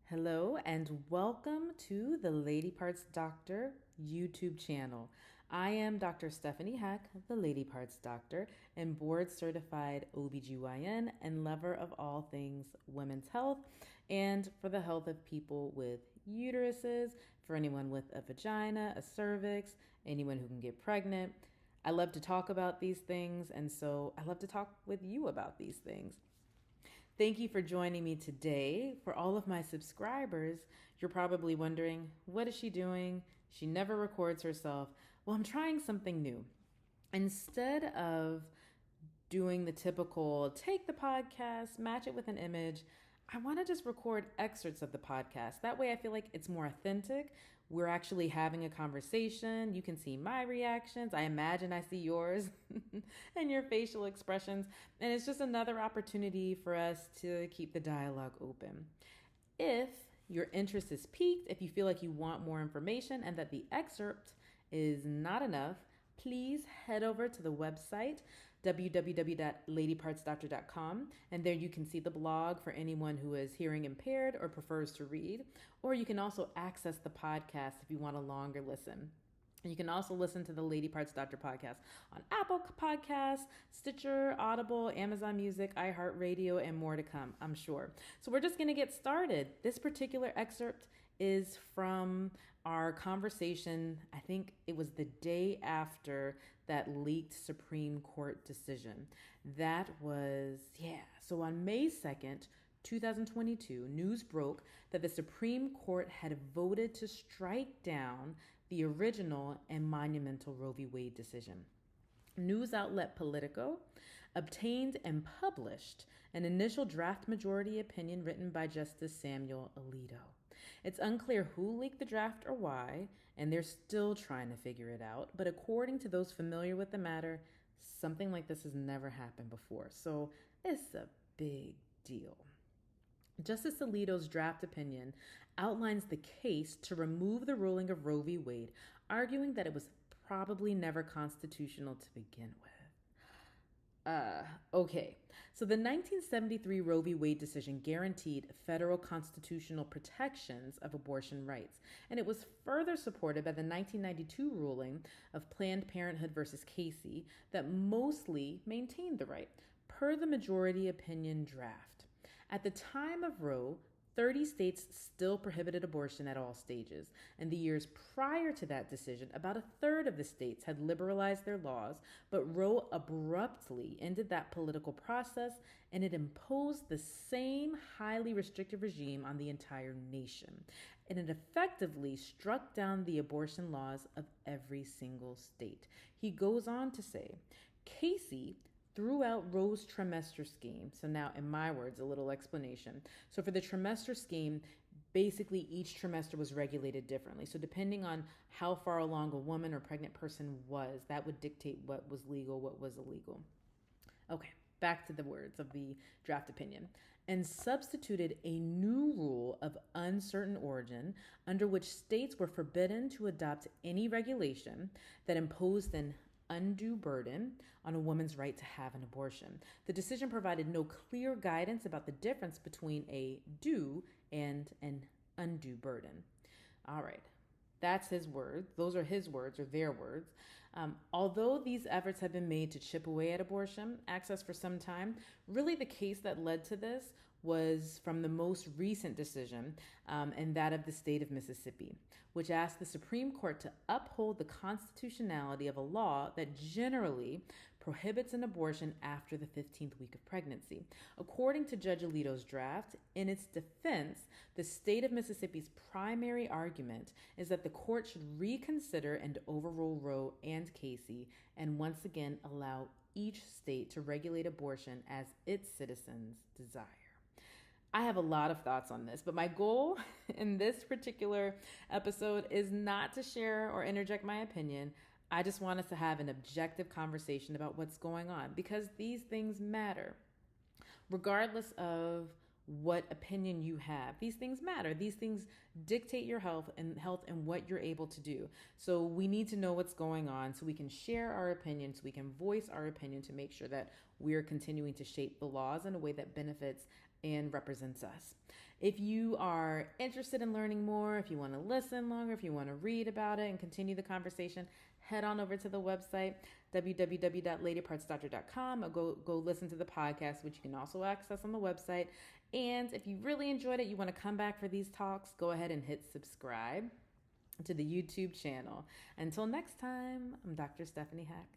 Hello and welcome to the Lady Parts Doctor YouTube channel. I am Dr. Stephanie Hack, the Lady Parts Doctor, and board certified OBGYN and lover of all things women's health and for the health of people with uteruses, for anyone with a vagina, a cervix, anyone who can get pregnant. I love to talk about these things, and so I love to talk with you about these things. Thank you for joining me today. For all of my subscribers, you're probably wondering, what is she doing? She never records herself. Well, I'm trying something new. Instead of doing the typical take the podcast, match it with an image, I want to just record excerpts of the podcast. That way I feel like it's more authentic. We're actually having a conversation. You can see my reactions. I imagine I see yours and your facial expressions. And it's just another opportunity for us to keep the dialogue open. If your interest is piqued, if you feel like you want more information and that the excerpt is not enough, please head over to the website www.ladypartsdoctor.com, and there you can see the blog for anyone who is hearing impaired or prefers to read, or you can also access the podcast if you want a longer listen. You can also listen to the Lady Parts Doctor podcast on Apple Podcasts, Stitcher, Audible, Amazon Music, iHeartRadio, and more to come, I'm sure. So we're just going to get started. This particular excerpt is from our conversation, I think it was the day after that leaked Supreme Court decision. That was, so on May 2nd, 2022, news broke that the Supreme Court had voted to strike down the original and monumental Roe v. Wade decision. News outlet Politico obtained and published an initial draft majority opinion written by Justice Samuel Alito. It's unclear who leaked the draft or why, and they're still trying to figure it out. But according to those familiar with the matter, something like this has never happened before. So it's a big deal. Justice Alito's draft opinion outlines the case to remove the ruling of Roe v. Wade, arguing that it was probably never constitutional to begin with. Okay. So the 1973 Roe v. Wade decision guaranteed federal constitutional protections of abortion rights, and it was further supported by the 1992 ruling of Planned Parenthood versus Casey that mostly maintained the right, per the majority opinion draft. At the time of Roe, 30 states still prohibited abortion at all stages, and the years prior to that decision, about a third of the states had liberalized their laws, but Roe abruptly ended that political process, and it imposed the same highly restrictive regime on the entire nation. And it effectively struck down the abortion laws of every single state. He goes on to say, Casey threw out Roe's trimester scheme. So now, in my words, a little explanation. So for the trimester scheme, basically each trimester was regulated differently. So depending on how far along a woman or pregnant person was, that would dictate what was legal, what was illegal. Okay, back to the words of the draft opinion. And substituted a new rule of uncertain origin under which states were forbidden to adopt any regulation that imposed an undue burden on a woman's right to have an abortion. The decision provided no clear guidance about the difference between a due and an undue burden. All right, that's his words. Those are his words, or their words. Although these efforts have been made to chip away at abortion access for some time, really the case that led to this was from the most recent decision, and that of the state of Mississippi, which asked the Supreme Court to uphold the constitutionality of a law that generally prohibits an abortion after the 15th week of pregnancy. According to Judge Alito's draft, in its defense, the state of Mississippi's primary argument is that the court should reconsider and overrule Roe and Casey and once again allow each state to regulate abortion as its citizens desire. I have a lot of thoughts on this, but my goal in this particular episode is not to share or interject my opinion. I just want us to have an objective conversation about what's going on because these things matter. Regardless of what opinion you have, these things matter. These things dictate your health and what you're able to do. So we need to know what's going on so we can share our opinion, so we can voice our opinion to make sure that we're continuing to shape the laws in a way that benefits and represents us. If you are interested in learning more, if you want to listen longer, if you want to read about it and continue the conversation, head on over to the website, www.ladypartsdoctor.com, or go listen to the podcast, which you can also access on the website. And if you really enjoyed it, you want to come back for these talks, go ahead and hit subscribe to the YouTube channel. Until next time, I'm Dr. Stephanie Heck.